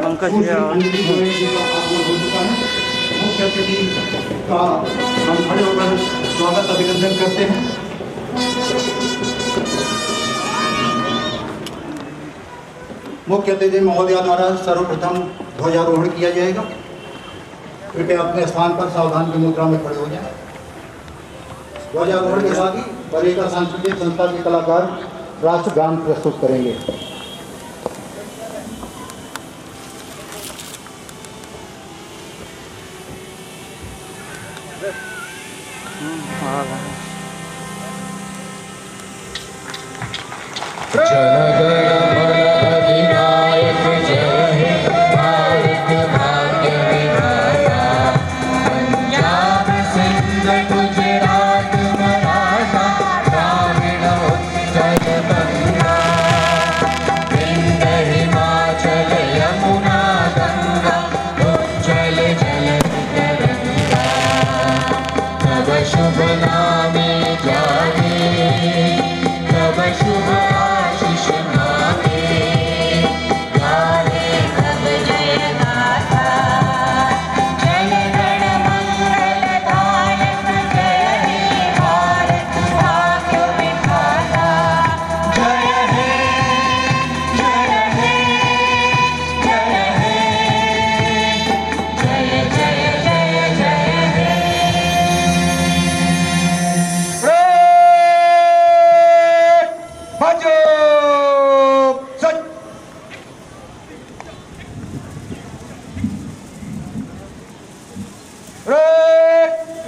पंकज जी मुख्य अतिथि का हम खड़े होकर स्वागत अभिनंदन करते हैं। मुख्य अतिथि महोदया द्वारा सर्वप्रथम ध्वजारोहण किया जाएगा। कृपया अपने स्थान पर सावधान की मुद्रा में खड़े हो जाएं। ध्वजारोहण के साथ ही बरेका सांस्कृतिक संस्था के कलाकार राष्ट्रगान प्रस्तुत करेंगे।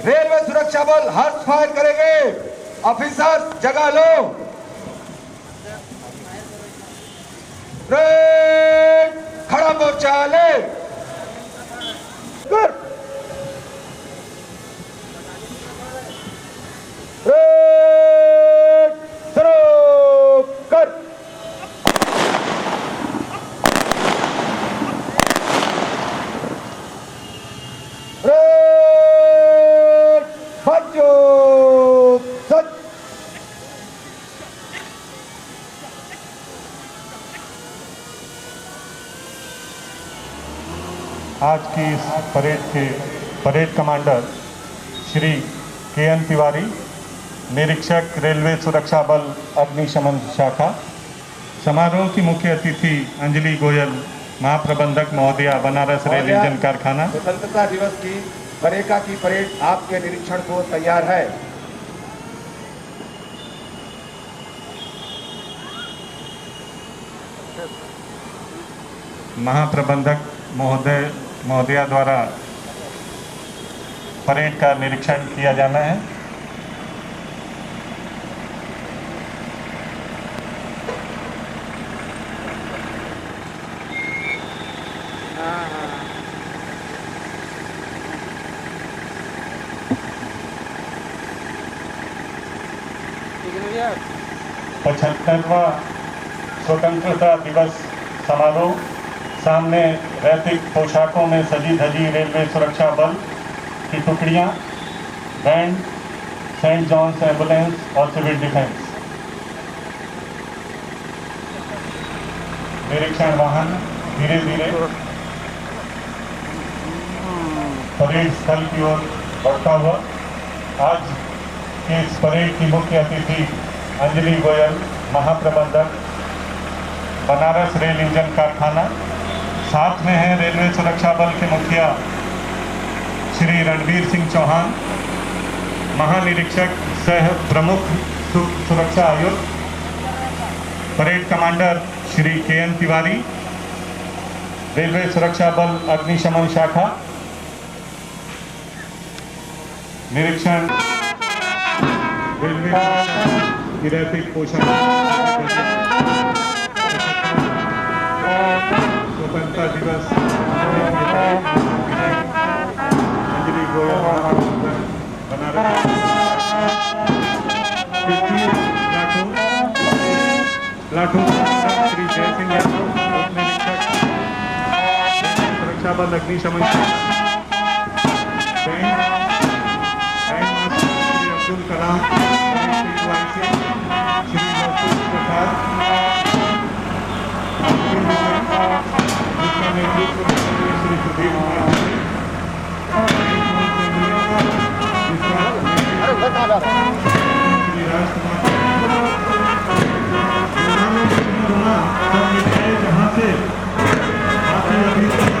रेलवे सुरक्षा बल हर्ष फायर करेंगे। ऑफिसर्स जगह लो। खड़ा मोर्चा ले। आज की इस परेड के parade commander Shri K. N.. Tiwari, निरीक्षक रेलवे सुरक्षा बल अग्निशमन शाखा, समारोह की मुख्य अतिथि अंजलि गोयल, महाप्रबंधक महोदया, बनारस रेल इंजन कारखाना। स्वतंत्रता दिवस की बरेका की परेड आपके निरीक्षण को तैयार है। महाप्रबंधक महोदया द्वारा परेड का निरीक्षण किया जाना है। पचहत्तरवां स्वतंत्रता दिवस समारोह सामने रैतिक पोशाकों में सजी धजी रेलवे सुरक्षा बल की टुकड़ियां, बैंड, सेंट जॉन्स एम्बुलेंस और सिविल डिफेंस। निरीक्षण वाहन धीरे धीरे परेड स्थल की ओर बढ़ता हुआ। आज के इस परेड की मुख्य अतिथि अंजलि गोयल, महाप्रबंधक, बनारस रेल इंजन कारखाना। साथ में हैं रेलवे सुरक्षा बल के मुखिया श्री रणवीर सिंह चौहान, महानिरीक्षक सह प्रमुख सुरक्षा आयुक्त, parade commander Shri K. N.. Tiwari, railway सुरक्षा बल अग्निशमन शाखा। निरीक्षण रेलवे की रैपिड पोषण स्वतंत्रता दिवस अंजलि गोयल बनारस लाठों श्री जयसिंह यादव उप निरीक्षक सुरक्षा बल अग्निशमन श्री अब्दुल कलाम श्री नवसूर प्रसाद जिसका नेतृत्व श्री सुधीर कुमार श्री राजकुमार जहाँ से अभी तक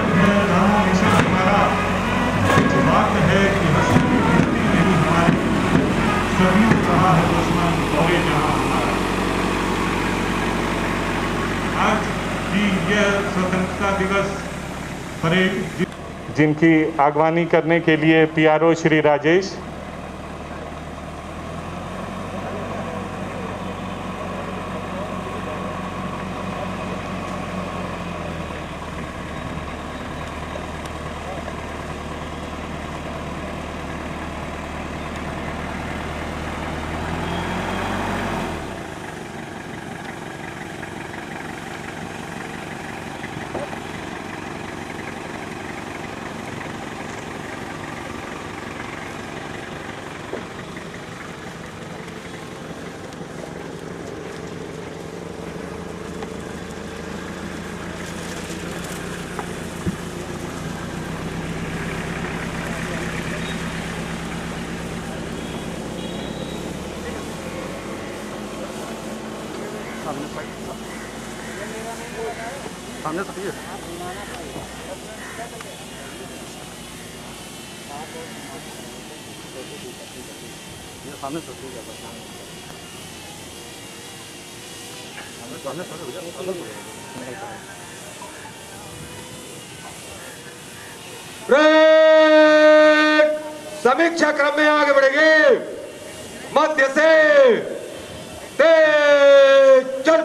नाम निशान हमारा बात है कि हमारी सभी कहा है दुश्मन और जहाँ हमारा आज की यह स्वतंत्रता दिवस परेड जिनकी आगवानी करने के लिए PRO श्री राजेश, सामने सफेद ये सामने सफेद समीक्षा क्रम में आगे बढ़ेंगे। मध्य से तेज चल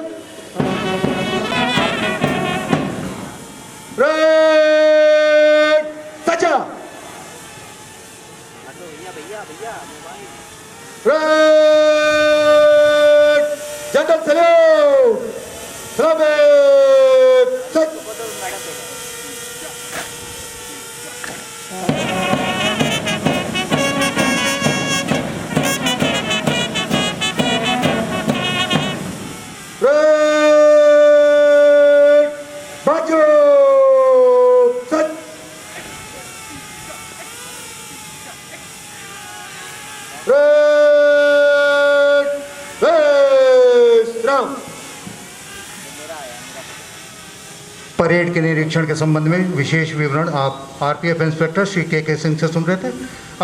सजा जनरल सैल्यूट परेड के निरीक्षण के संबंध में विशेष विवरण आप RPF इंस्पेक्टर श्री के सिंह से सुन रहे थे।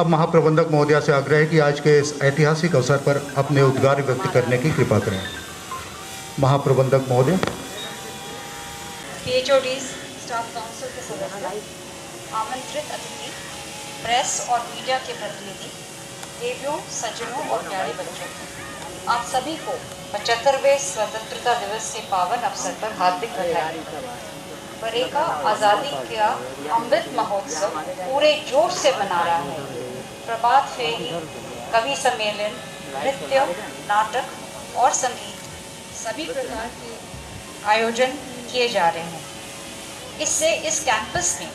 अब महाप्रबंधक महोदया से आग्रह है कि आज के इस ऐतिहासिक अवसर पर अपने उद्गार व्यक्त करने की कृपा करें। महाप्रबंधक महोदय। PHODs, स्टाफ काउंसिल के सदस्य, आमंत्रित अतिथि, प्रेस और मीडिया के प्रतिनिधि, देवियों, सज्जनों और प्यारे बच्चों, आप सभी को 75वें स्वतंत्रता दिवस के पावन अवसर पर हार्दिक बधाई। बरेका आज़ादी का अमृत महोत्सव पूरे जोश से मना रहा है। प्रभात फेरी, कवि सम्मेलन, नृत्य, नाटक और संगीत सभी प्रकार के आयोजन किए जा रहे हैं। इससे इस कैंपस में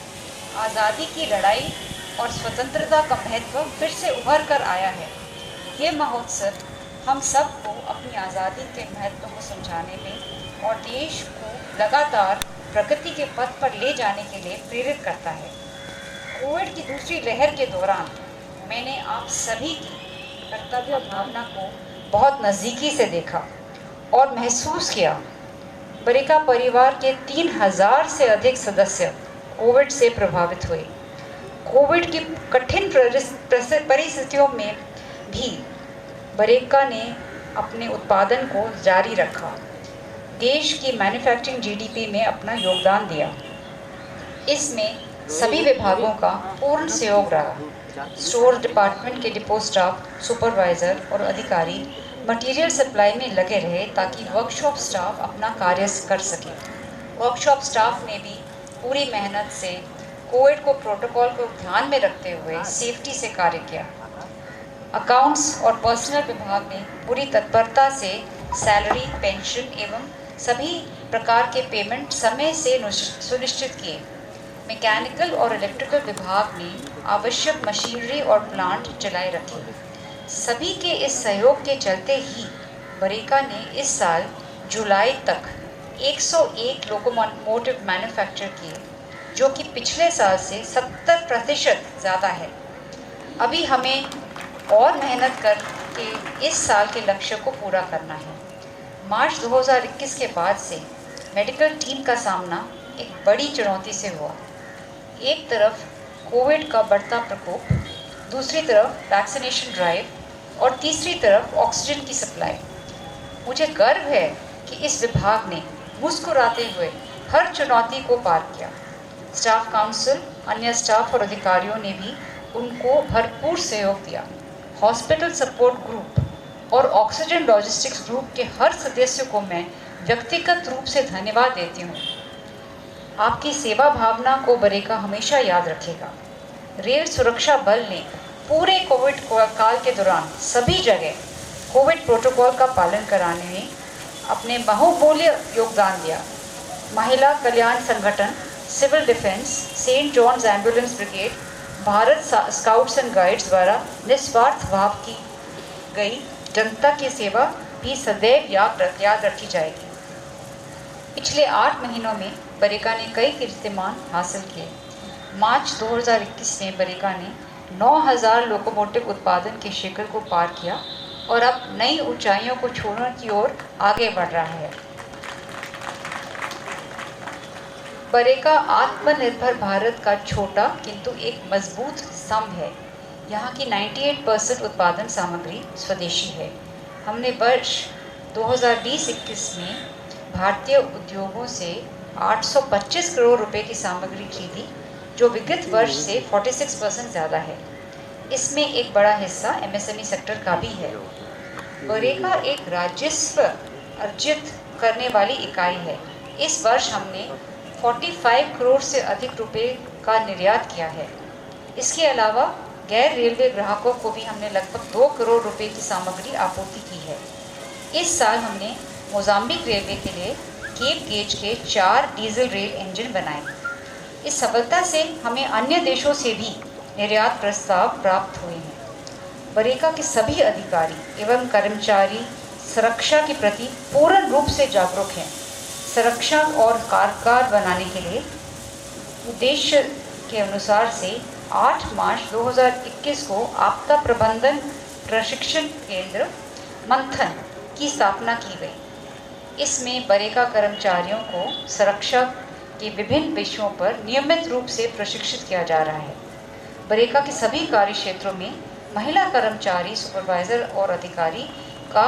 आज़ादी की लड़ाई और स्वतंत्रता का महत्व फिर से उभर कर आया है। ये महोत्सव हम सबको अपनी आज़ादी के महत्व को समझाने में और देश को लगातार प्रगति के पथ पर ले जाने के लिए प्रेरित करता है। कोविड की दूसरी लहर के दौरान मैंने आप सभी की कर्तव्य भावना को बहुत नज़दीकी से देखा और महसूस किया। बरेका परिवार के 3000 से अधिक सदस्य कोविड से प्रभावित हुए। कोविड की कठिन परिस्थितियों में भी बरेका ने अपने उत्पादन को जारी रखा, देश की मैन्युफैक्चरिंग GDP में अपना योगदान दिया। इसमें सभी विभागों का पूर्ण सहयोग रहा। स्टोर डिपार्टमेंट के डिपो स्टाफ, सुपरवाइज़र और अधिकारी मटेरियल सप्लाई में लगे रहे ताकि वर्कशॉप स्टाफ अपना कार्य कर सके। वर्कशॉप स्टाफ ने भी पूरी मेहनत से कोविड को प्रोटोकॉल को ध्यान में रखते हुए सेफ्टी से कार्य किया। अकाउंट्स और पर्सनल विभाग ने पूरी तत्परता से सैलरी, पेंशन एवं सभी प्रकार के पेमेंट समय से सुनिश्चित किए। मैकेनिकल और इलेक्ट्रिकल विभाग ने आवश्यक मशीनरी और प्लांट चलाए रखे। सभी के इस सहयोग के चलते ही बरेका ने इस साल जुलाई तक 101 लोकोमोटिव मैन्युफैक्चर किए, जो कि पिछले साल से 70% ज़्यादा है। अभी हमें और मेहनत करके इस साल के लक्ष्य को पूरा करना है। मार्च 2021 के बाद से मेडिकल टीम का सामना एक बड़ी चुनौती से हुआ। एक तरफ कोविड का बढ़ता प्रकोप, दूसरी तरफ वैक्सीनेशन ड्राइव और तीसरी तरफ ऑक्सीजन की सप्लाई। मुझे गर्व है कि इस विभाग ने मुस्कुराते हुए हर चुनौती को पार किया। स्टाफ काउंसिल, अन्य स्टाफ और अधिकारियों ने भी उनको भरपूर सहयोग दिया। हॉस्पिटल सपोर्ट ग्रुप और ऑक्सीजन लॉजिस्टिक्स ग्रुप के हर सदस्य को मैं व्यक्तिगत रूप से धन्यवाद देती हूँ। आपकी सेवा भावना को बरेका हमेशा याद रखेगा। रेल सुरक्षा बल ने पूरे कोविड काल के दौरान सभी जगह कोविड प्रोटोकॉल का पालन कराने में अपने बहुमूल्य योगदान दिया। महिला कल्याण संगठन, civil defence, Saint John's ambulance brigade, Bharat scouts and guides द्वारा निस्वार्थ भाव की गई जनता की सेवा भी सदैव याद रखी जाएगी। पिछले 8 महीनों में बरेका ने कई कीर्तिमान हासिल किए। मार्च 2021 में बरेका ने 9000 लोकोमोटिव उत्पादन के शिखर को पार किया और अब नई ऊंचाइयों को छूने की ओर आगे बढ़ रहा है। बरेका आत्मनिर्भर भारत का छोटा किंतु एक मजबूत स्तंभ है। यहाँ की 98% उत्पादन सामग्री स्वदेशी है। हमने वर्ष 2020-21 में भारतीय उद्योगों से 825 करोड़ रुपए की सामग्री खरीदी, जो विगत वर्ष से 46% ज़्यादा है। इसमें एक बड़ा हिस्सा एमएसएमई सेक्टर का भी है। बरेका एक राजस्व अर्जित करने वाली इकाई है। इस वर्ष हमने 45 करोड़ से अधिक रुपए का निर्यात किया है। इसके अलावा गैर रेलवे ग्राहकों को भी हमने लगभग 2 करोड़ रुपए की सामग्री आपूर्ति की है। इस साल हमने मोजाम्बिक रेलवे के लिए केप गेज के 4 डीजल रेल इंजन बनाए। इस सफलता से हमें अन्य देशों से भी निर्यात प्रस्ताव प्राप्त हुए हैं। बरेका के सभी अधिकारी एवं कर्मचारी सुरक्षा के प्रति पूर्ण रूप से जागरूक हैं। सुरक्षा और कारगर बनाने के लिए उद्देश्य के अनुसार से 8 मार्च 2021 को आपदा प्रबंधन प्रशिक्षण केंद्र मंथन की स्थापना की गई। इसमें बरेका कर्मचारियों को सुरक्षा के विभिन्न विषयों पर नियमित रूप से प्रशिक्षित किया जा रहा है। बरेका के सभी कार्य क्षेत्रों में महिला कर्मचारी, सुपरवाइजर और अधिकारी का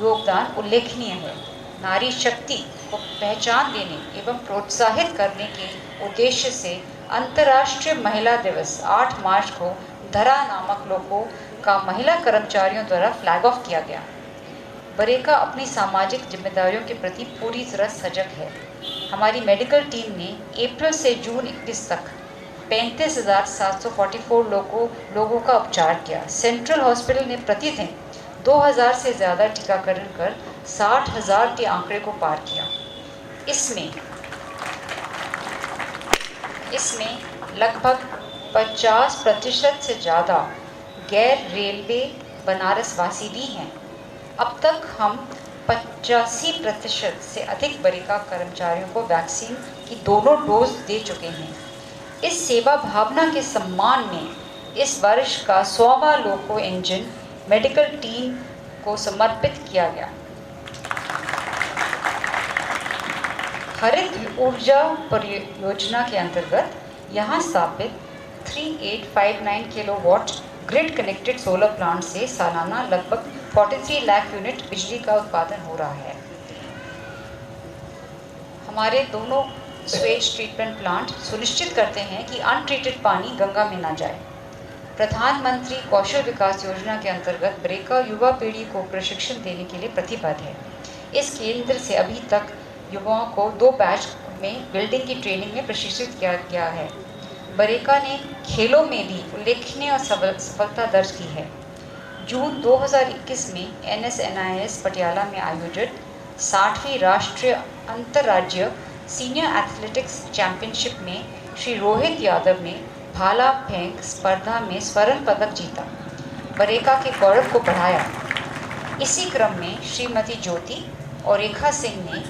योगदान उल्लेखनीय है। नारी शक्ति को पहचान देने एवं प्रोत्साहित करने के उद्देश्य से अंतर्राष्ट्रीय महिला दिवस 8 मार्च को धरा नामक लोगों का महिला कर्मचारियों द्वारा फ्लैग ऑफ किया गया। बरेका अपनी सामाजिक जिम्मेदारियों के प्रति पूरी तरह सजग है। हमारी मेडिकल टीम ने अप्रैल से जून 21 तक 35,744 लोगों का उपचार किया। सेंट्रल हॉस्पिटल ने प्रतिदिन 2000 से ज़्यादा टीकाकरण कर 60,000 के आंकड़े को पार किया। इसमें लगभग 50% से ज़्यादा गैर रेलवे बनारस वासी भी हैं। अब तक हम 85% से अधिक बरेका कर्मचारियों को वैक्सीन की दोनों डोज दे चुके हैं। इस सेवा भावना के सम्मान में इस वर्ष का 100वां लोको इंजन मेडिकल टीम को समर्पित किया गया। हरित ऊर्जा परियोजना के अंतर्गत यहाँ स्थापित 3859 kilowatt grid connected solar plant से सालाना लगभग 43 लाख यूनिट बिजली का उत्पादन हो रहा है। हमारे दोनों स्वेज ट्रीटमेंट प्लांट सुनिश्चित करते हैं कि अनट्रीटेड पानी गंगा में ना जाए। प्रधानमंत्री कौशल विकास योजना के अंतर्गत बरेका युवा पीढ़ी को प्रशिक्षण देने के लिए प्रतिबद्ध है। इस केंद्र से अभी तक युवाओं को 2 बैच में बिल्डिंग की ट्रेनिंग में प्रशिक्षित किया गया है। बरेका ने खेलों में भी उल्लेखनीय सफलता दर्ज की है। जून 2021 में NSNIS पटियाला में आयोजित 60वीं राष्ट्रीय अंतर्राज्यीय सीनियर एथलेटिक्स चैंपियनशिप में श्री रोहित यादव ने भाला फेंक स्पर्धा में स्वर्ण पदक जीता, बरेका के गौरव को बढ़ाया। इसी क्रम में श्रीमती ज्योति और रेखा सिंह ने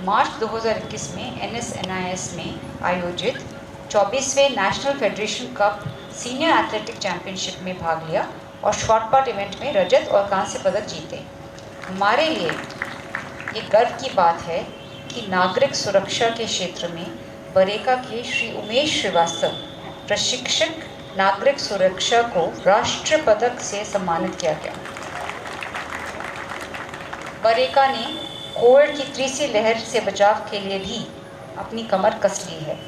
मार्च 2021 में NSNIS में आयोजित 24वें national federation cup senior athletic championship में भाग लिया और शॉर्टपुट इवेंट में रजत और कांस्य पदक जीते। हमारे लिए ये गर्व की बात है कि नागरिक सुरक्षा के क्षेत्र में बरेका के श्री उमेश श्रीवास्तव प्रशिक्षक नागरिक सुरक्षा को राष्ट्रीय पदक से सम्मानित किया गया। बरेका ने कोविड की तीसरी लहर से बचाव के लिए भी अपनी कमर कस ली है।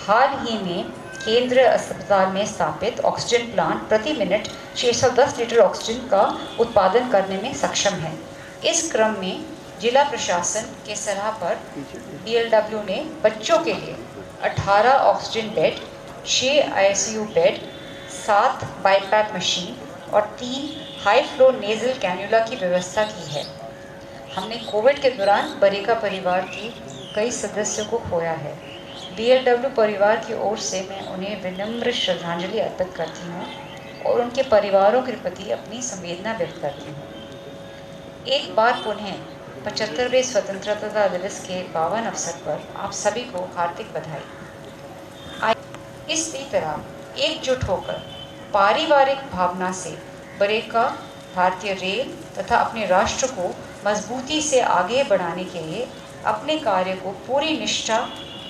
हाल ही में केंद्रीय अस्पताल में स्थापित ऑक्सीजन प्लांट प्रति मिनट 610 लीटर ऑक्सीजन का उत्पादन करने में सक्षम है। इस क्रम में जिला प्रशासन के सलाह पर BLW ने बच्चों के लिए 18 oxygen bed, 6 ICU bed, 7 BiPAP machine और 3 हाई फ्लो नेजल कैन्युला की व्यवस्था की है। हमने कोविड के दौरान बरेका परिवार के कई सदस्यों को खोया है। BLW परिवार की ओर से मैं उन्हें विनम्र श्रद्धांजलि अर्पित करती हूँ और उनके परिवारों के प्रति अपनी संवेदना व्यक्त करती हूँ। एक बार पुनः 75वें स्वतंत्रता दिवस के पावन अवसर पर आप सभी को हार्दिक बधाई। इसी तरह एकजुट होकर पारिवारिक भावना से बरेका भारतीय रेल तथा अपने राष्ट्र को मजबूती से आगे बढ़ाने के लिए अपने कार्य को पूरी निष्ठा,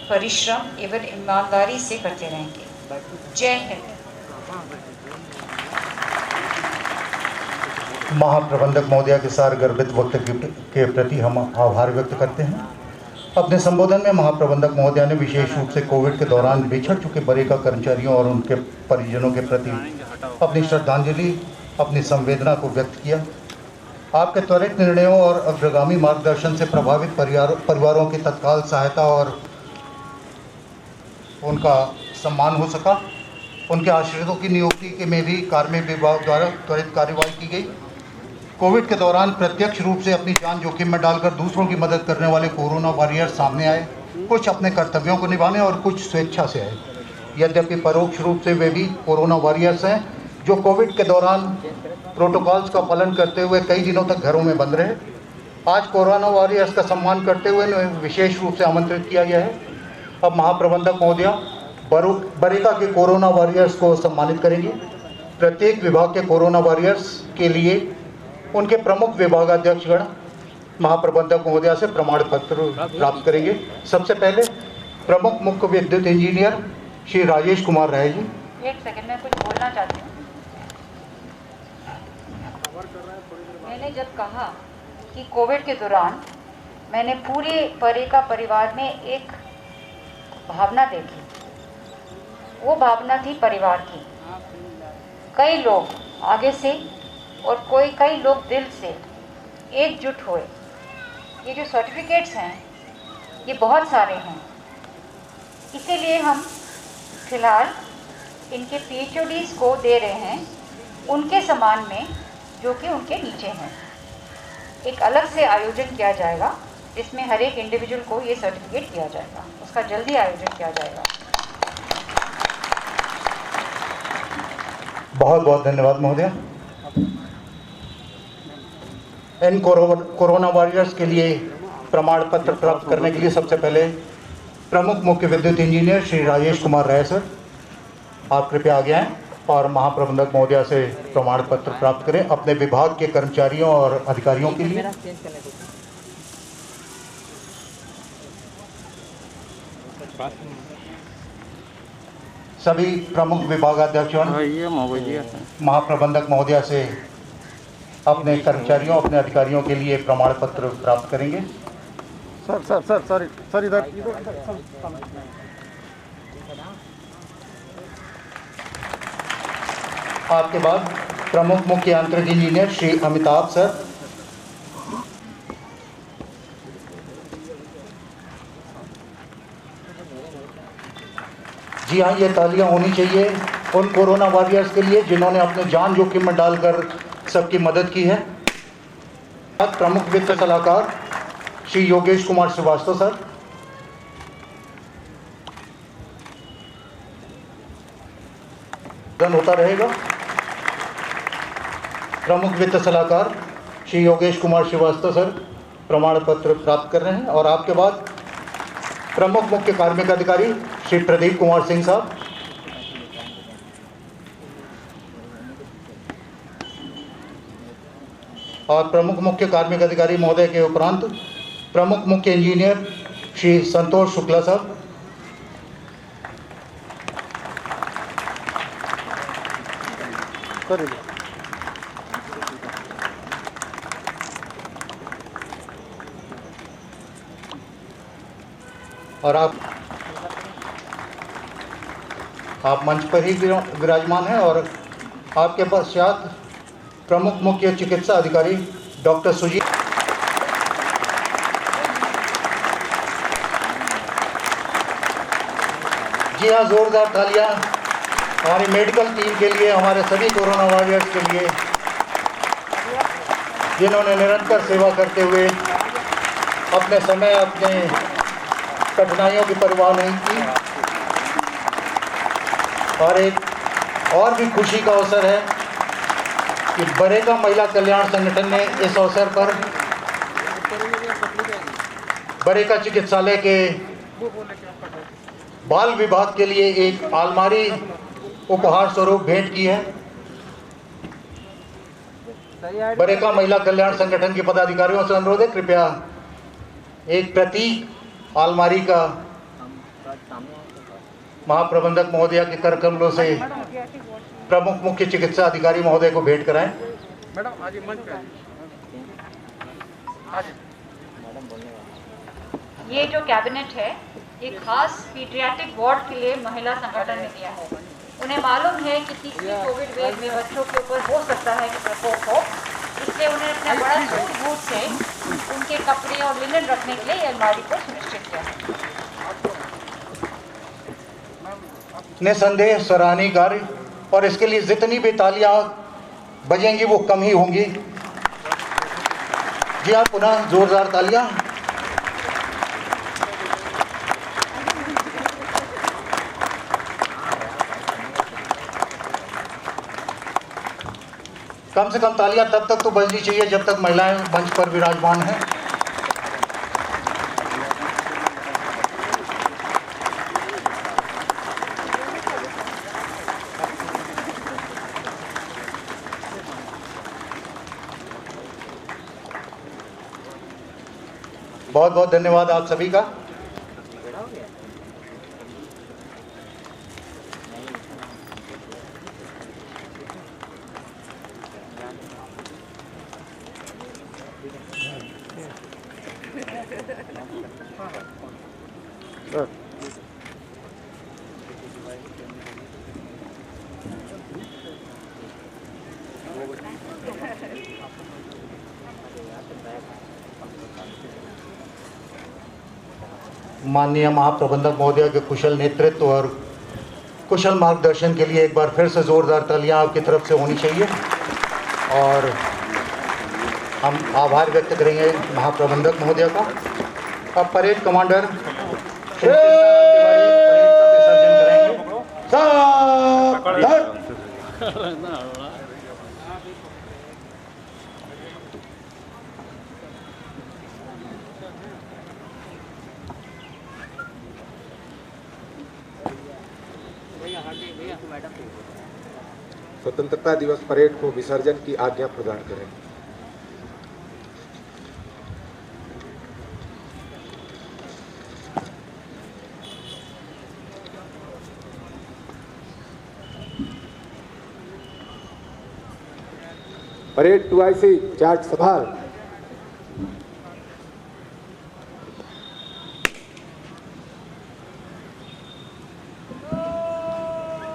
परिश्रम एवं ईमानदारी से करते रहेंगे। जय हिंद। महाप्रबंधक महोदया के सार गर्भित वक्तव्य के प्रति हम आभार व्यक्त करते हैं। अपने संबोधन में महाप्रबंधक महोदया ने विशेष रूप से कोविड के दौरान बिछड़ चुके बरेका कर्मचारियों और उनके परिजनों के प्रति अपनी श्रद्धांजलि, अपनी संवेदना को व्यक्त किया। आपके त्वरित निर्णयों और अग्रगामी मार्गदर्शन से प्रभावित परिवारों की तत्काल सहायता और उनका सम्मान हो सका। उनके आश्रितों की नियुक्ति के में भी कार्मिक विभाग द्वारा त्वरित कार्यवाही की गई। कोविड के दौरान प्रत्यक्ष रूप से अपनी जान जोखिम में डालकर दूसरों की मदद करने वाले कोरोना वॉरियर्स सामने आए। कुछ अपने कर्तव्यों को निभाने और कुछ स्वेच्छा से आए। यद्यपि परोक्ष रूप से वे भी कोरोना वॉरियर्स हैं जो कोविड के दौरान प्रोटोकॉल्स का पालन करते हुए कई दिनों तक घरों में बंद रहे। आज कोरोना वॉरियर्स का सम्मान करते हुए विशेष रूप से आमंत्रित किया गया है। अब महाप्रबंधक महोदया बरेका के कोरोना वॉरियर्स को सम्मानित करेंगे। प्रत्येक विभाग के कोरोना वॉरियर्स के लिए उनके प्रमुख विभागाध्यक्षगण महाप्रबंधक महोदया से प्रमाण पत्र प्राप्त करेंगे। सबसे पहले प्रमुख मुख्य विद्युत इंजीनियर श्री राजेश कुमार राय जी। एक सेकंड में कुछ बोलना चाहती हूँ। मैंने जब कहा कि कोविड के दौरान मैंने पूरे बरेका परिवार में एक भावना देखी, वो भावना थी परिवार की। कई लोग आगे से और कई लोग दिल से एकजुट हुए। ये जो सर्टिफिकेट्स हैं ये बहुत सारे हैं, इसीलिए हम फिलहाल इनके PHODs को दे रहे हैं उनके सम्मान में जो कि उनके नीचे हैं। एक अलग से आयोजन किया जाएगा जिसमें हर एक इंडिविजुअल को ये सर्टिफिकेट दिया जाएगा, उसका जल्दी आयोजन किया जाएगा। बहुत बहुत धन्यवाद महोदय। इन कोरोना वॉरियर्स के लिए प्रमाण पत्र प्राप्त करने के लिए सबसे पहले प्रमुख मुख्य विद्युत इंजीनियर श्री राजेश कुमार राय सर, आप कृपया आगे आएँ और महाप्रबंधक महोदया से प्रमाण पत्र प्राप्त करें अपने विभाग के कर्मचारियों और अधिकारियों के लिए। सभी प्रमुख विभागाध्यक्षों महाप्रबंधक महोदया से अपने कर्मचारियों, अपने अधिकारियों के लिए प्रमाण पत्र प्राप्त करेंगे। सर इधर आपके बाद प्रमुख मुख्य यांत्रिक इंजीनियर श्री अमिताभ सर। जी हाँ, ये तालियां होनी चाहिए उन कोरोना वॉरियर्स के लिए जिन्होंने अपने जान जोखिम में डालकर सबकी मदद की है। प्रमुख वित्त सलाहकार श्री योगेश कुमार श्रीवास्तव सर। होता रहेगा। प्रमुख वित्त सलाहकार श्री योगेश कुमार श्रीवास्तव सर प्रमाण पत्र प्राप्त कर रहे हैं। और आपके बाद प्रमुख मुख्य कार्मिक अधिकारी श्री प्रदीप कुमार सिंह साहब। और प्रमुख मुख्य कार्मिक अधिकारी महोदय के उपरांत प्रमुख मुख्य इंजीनियर श्री संतोष शुक्ला साहब। और आप मंच पर ही विराजमान हैं। और आपके पश्चात प्रमुख मुख्य चिकित्सा अधिकारी डॉक्टर सुजीत। जी हाँ, जोरदार तालियां हमारी मेडिकल टीम के लिए, हमारे सभी कोरोना वॉरियर्स के लिए जिन्होंने निरंतर सेवा करते हुए अपने समय, अपने कठिनाइयों की परवाह नहीं की। और एक और भी खुशी का अवसर है कि बरेका महिला कल्याण संगठन ने इस अवसर पर बरेका चिकित्सालय के बाल विभाग के लिए एक अलमारी उपहार स्वरूप भेंट की है। बरेका महिला कल्याण संगठन के पदाधिकारियों से अनुरोध है, कृपया एक प्रतीक अलमारी का महाप्रबंधक महोदया के कर कमलों से प्रमुख मुख्य चिकित्सा अधिकारी महोदय को भेंट कराएं। मैडम आज मंच पे ये जो कैबिनेट है ये खास पीडियाट्रिक वार्ड के लिए महिला संगठन ने दिया है। उन्हें मालूम है कि तीसरी कोविड वेव में बच्चों के ऊपर हो सकता है कि प्रकोप हो, इसलिए उन्हें अपना बड़ा सूझबूझ से उनके कपड़े और लिनन रखने के लिए अलमारी को सुनिश्चित किया है। निसंदेह सराहनीय कार्य, और इसके लिए जितनी भी तालियां बजेंगी वो कम ही होंगी। जी हाँ, पुनः जोरदार तालियां। कम से कम तालियां तब तक तो बजनी चाहिए जब तक महिलाएं मंच पर विराजमान हैं। बहुत बहुत धन्यवाद आप सभी का। माननीय महाप्रबंधक महोदय के कुशल नेतृत्व और कुशल मार्गदर्शन के लिए एक बार फिर से जोरदार तालियां आपकी तरफ से होनी चाहिए। और हम आभार व्यक्त करेंगे महाप्रबंधक महोदय का। अब परेड कमांडर स्वतंत्रता दिवस परेड को विसर्जन की आज्ञा प्रदान करें। परेड 2IC चार्ज संभाल।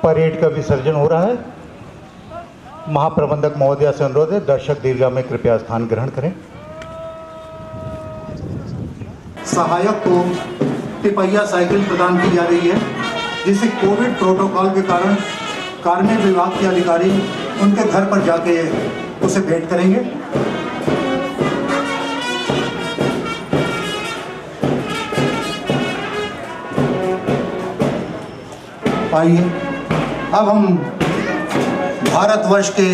परेड का विसर्जन हो रहा है। महाप्रबंधक महोदया से अनुरोध है, दर्शक दीर्घा में कृपया स्थान ग्रहण करें। सहायक को तिपहिया साइकिल प्रदान की जा रही है, जिसे कोविड प्रोटोकॉल के कारण कार्मिक विभाग के अधिकारी उनके घर पर जाके उसे भेंट करेंगे। आइए अब हम भारतवर्ष के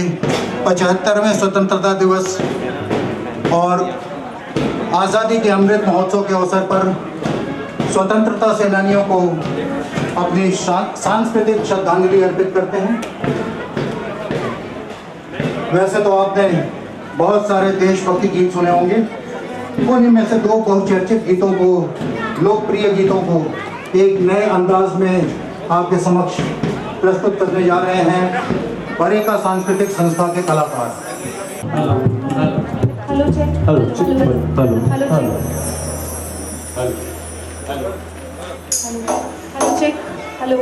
75वें स्वतंत्रता दिवस और आज़ादी के अमृत महोत्सव के अवसर पर स्वतंत्रता सेनानियों को अपनी सांस्कृतिक श्रद्धांजलि अर्पित करते हैं। वैसे तो आपने बहुत सारे देशभक्ति गीत सुने होंगे, उन्हीं में से दो बहुचर्चित गीतों को, लोकप्रिय गीतों को एक नए अंदाज में आपके समक्ष प्रस्तुत करने जा रहे हैं परेका सांस्कृतिक संस्था के कलाकार। Hello check, hello check, hello check, hello.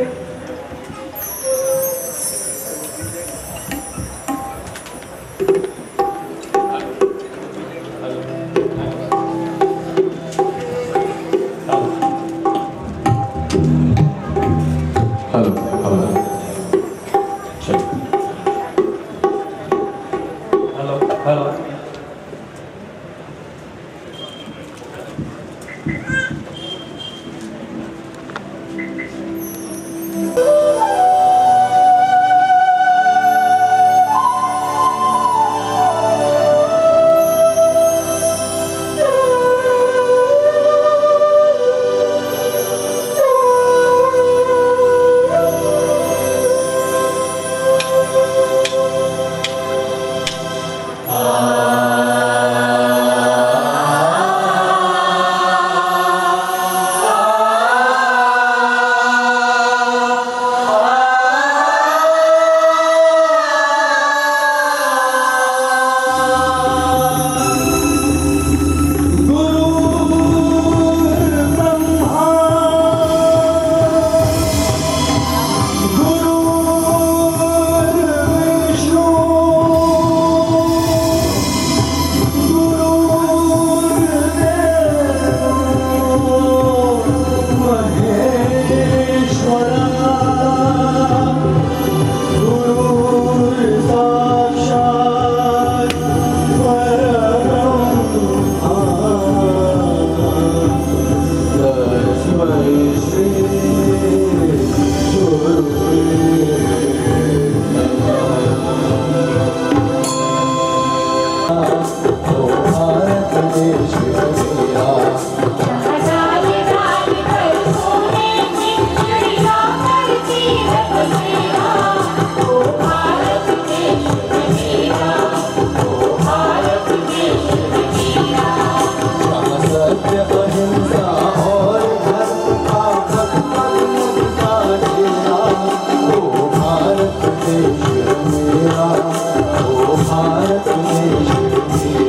Bharat देश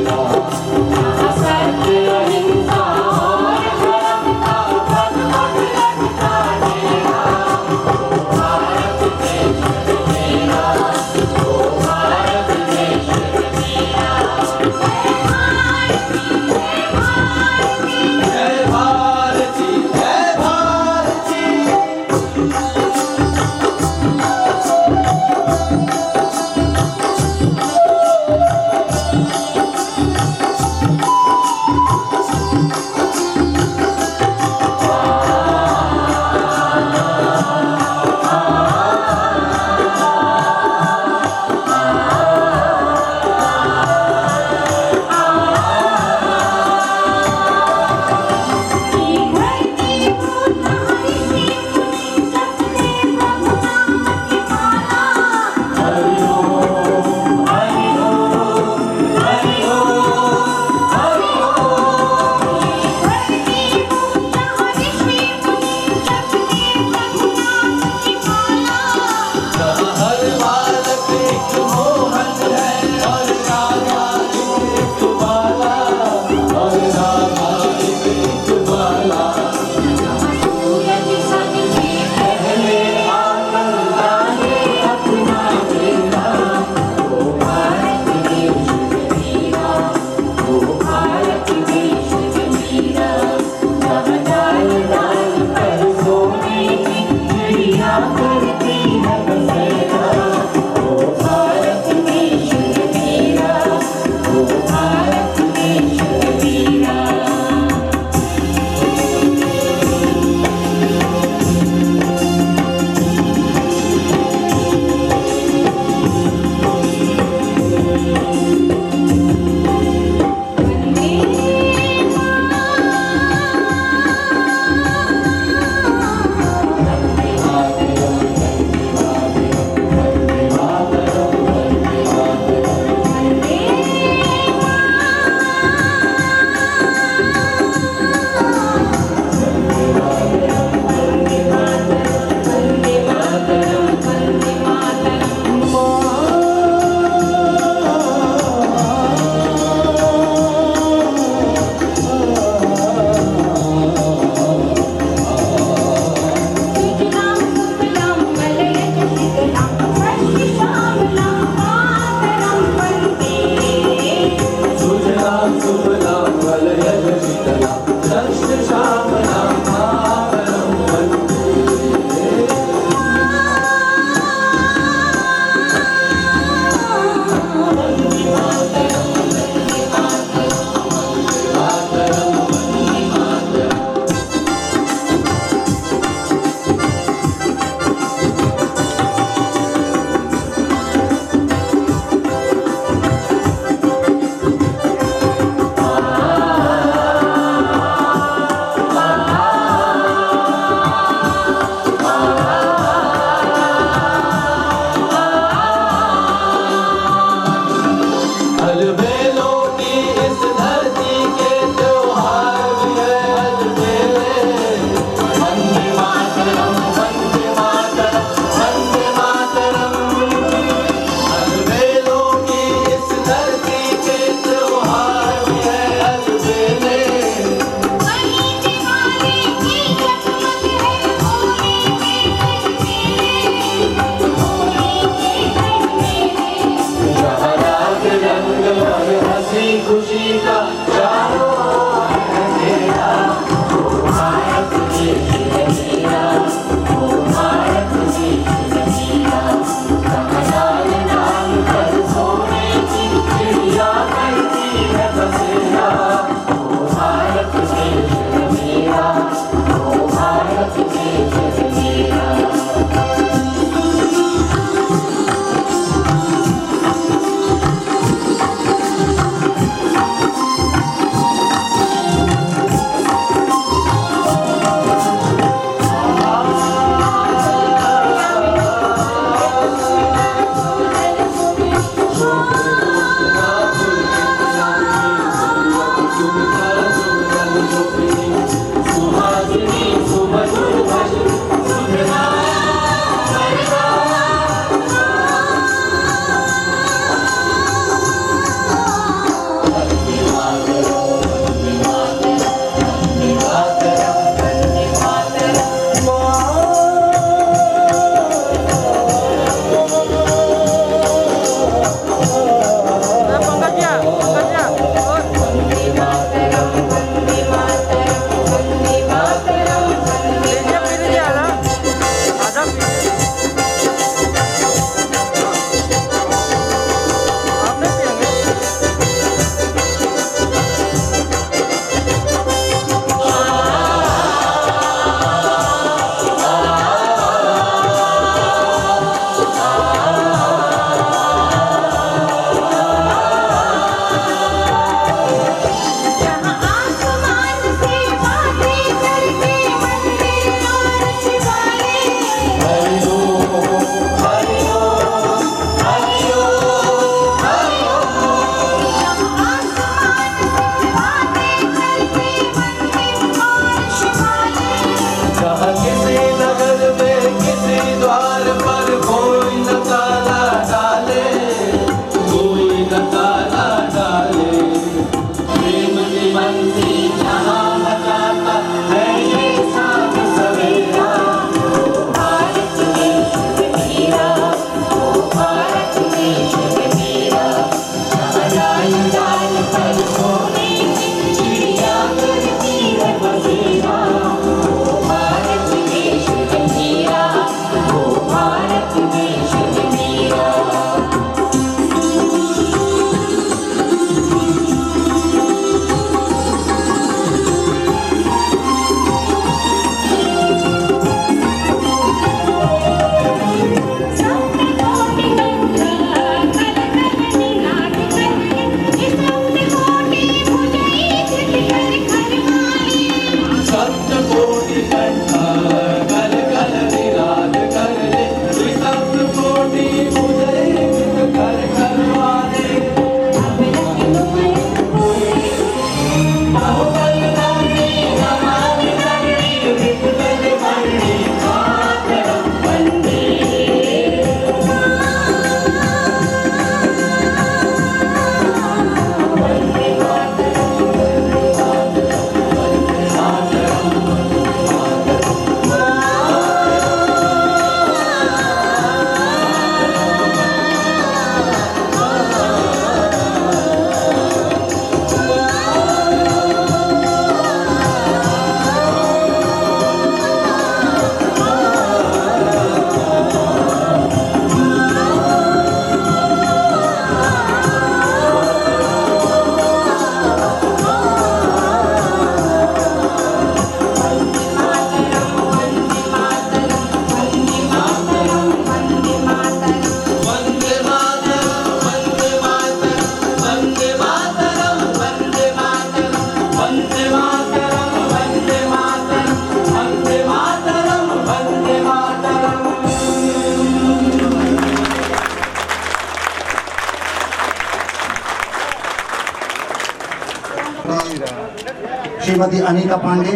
डॉक्टर श्रीमती अनीता पांडे,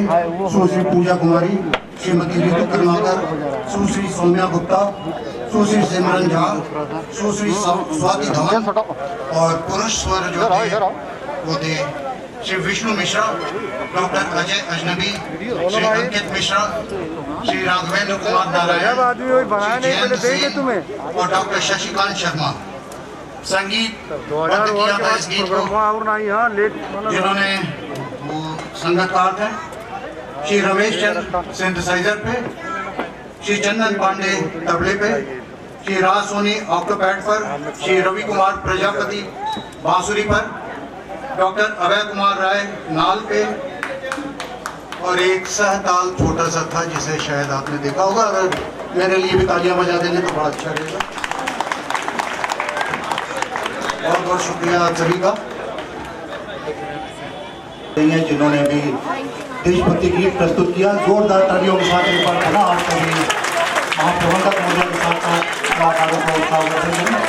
सुश्री पूजा कुमारी, श्रीमती ऋतु कर्माकर, सुश्री सौम्या गुप्ता, सुश्री सिमरन झा, सुश्री स्वाति धवन और पुरुष स्वर जो थे वो थे श्री विष्णु मिश्रा, डॉक्टर अजय अजनबी, श्री अंकित मिश्रा, श्री राघवेंद्र कुमार नारायण, श्री जयंत सिंह और डॉक्टर शशिकांत शर्मा। संगीत बंद किया था इस गीत को जिन्होंने वो संगीतकार थे श्री रमेश चंद्र सिंथेसाइजर पे, श्री चंदन पांडे तबले पे, श्री राज सोनी ऑक्टोपैड पर, श्री रवि कुमार प्रजापति बांसुरी पर, डॉक्टर अभय कुमार राय नाल पे और एक सहताल छोटा सा था जिसे शायद आपने देखा होगा। अगर मेरे लिए भी तालियां बजा देंगे तो बड़ा अच्छा रहेगा। बहुत बहुत शुक्रिया आप सभी का जिन्होंने भी देशभक्ति गीत प्रस्तुत किया। जोरदार तालियों के साथ एक बार पुनः आप सभी महाप्रबंधक महोदय के साथ साथ कलाकारों को उत्साह करते हैं।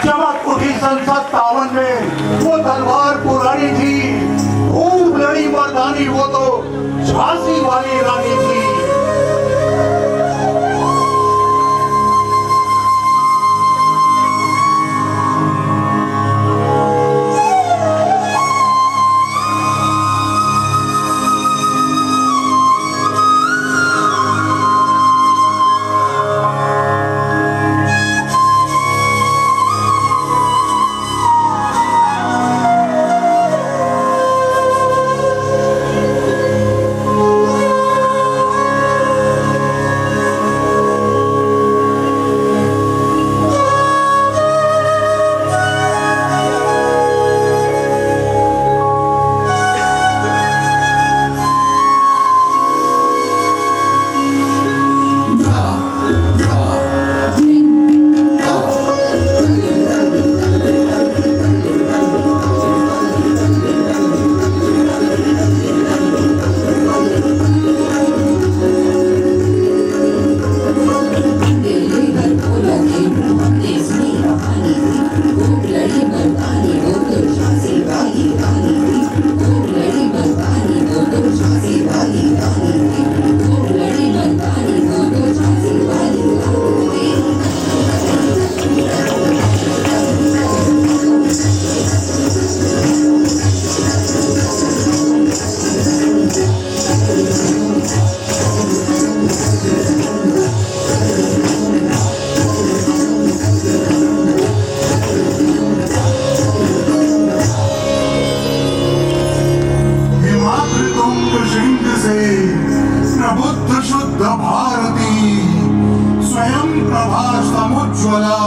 चमक उठी संसद 52 में। वो तलवार पुरानी थी, खूब लड़ी मर्दानी, वो तो झांसी वाली रानी थी। उज्ज्वला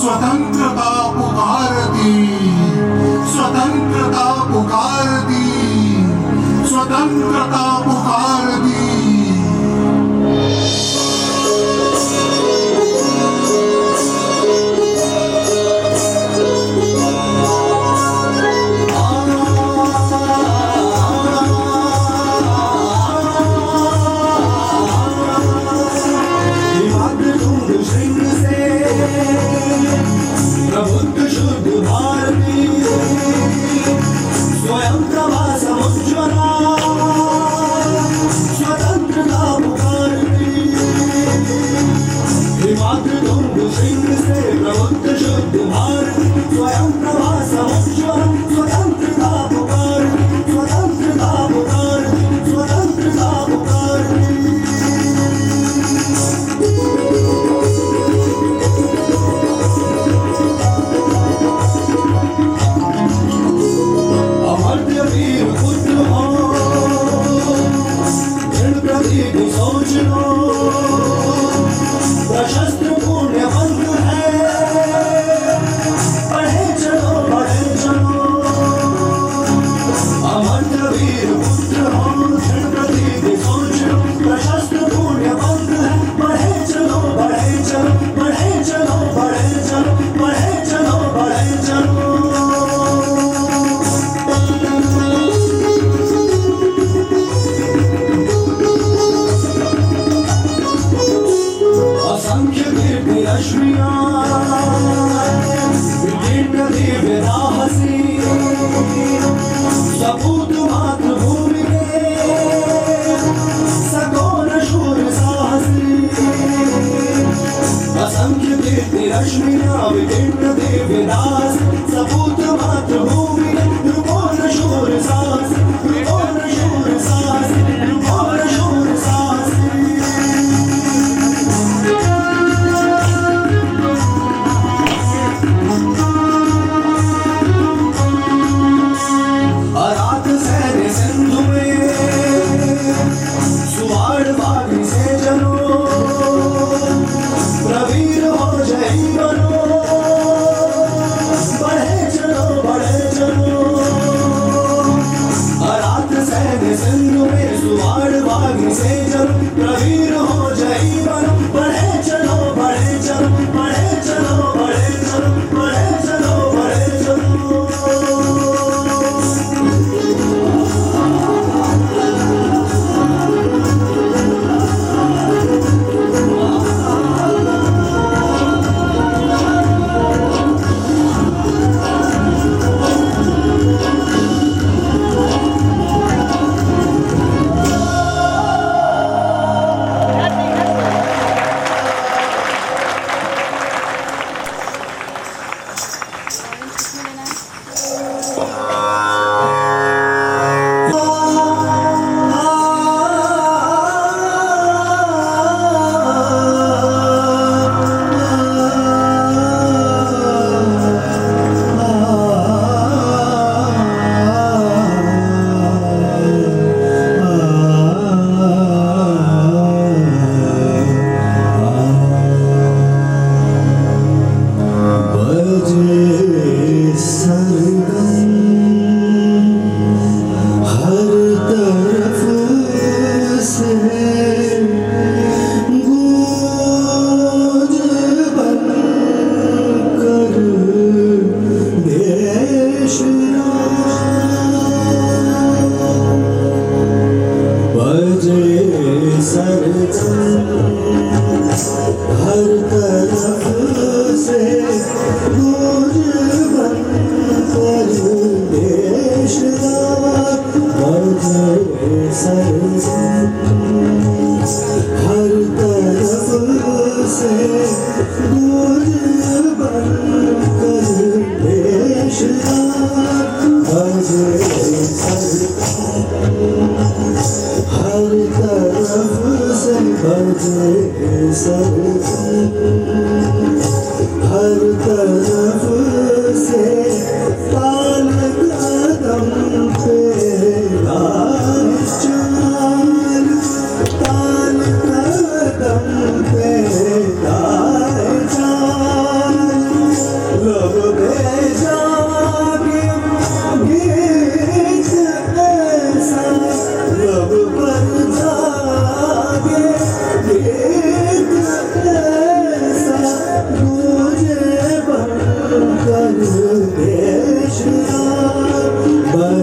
स्वतंत्रता पुकारती, स्वतंत्रता पुकारती, स्वतंत्रता पुकारती। प्रबुद्ध शुद्ध भारती स्वयं प्रभा समुज्ज्वला स्वतंत्रता पुकारती। हिमाद्रितुंग सिंह से प्रबुद्ध शुद्ध भारती स्वयं प्रभा समुज्ज्वला स्वतंत्रता पुकारती, स्वतंत्रता पुकारती, स्वतंत्रता पुकारती। अमर्त्य वीर पुत्र हो, दृढ़ प्रदीप सोच लो, प्रशस्त्र पुण्य बंध है, बढ़े चलो बढ़े चलो। अमर्त्य वीर पुत्र हो, दृढ़ प्रदीप सोच लो, प्रशस्त्र पुण्य बंध है, बढ़े चलो बढ़े चलो, बढ़े चलो बढ़े चलो, बढ़े चलो बढ़े चलो। असंख्य कीर्ति रश्मियां विभिन्न दिव्य राहसी सपूत मातृभूमि के सकोन शूर साहसी। असंख्य कीर्ति रश्मियां विभिन्न दिव्य राहसी सपूत मातृभूमि के सकोन शूर साहसी, सकोन शूर साहसी, सकोन शूर साहसी। अरात सैन्य सिंधु में सुवाड़ वादी से जनो, प्रवीर हो जय बनो, बढ़े चलो बढ़े चलो। अरात सैन्य सिंधु में सुवाड़ वादी से जनो, प्रवीर हो जय बनो, बढ़े चलो बढ़े चलो, बढ़े चलो बढ़े चलो, बढ़े चलो बढ़े चलो। हर तरफ से ताल कदम पे ताल चाल, ताल कदम पे ताल चाल।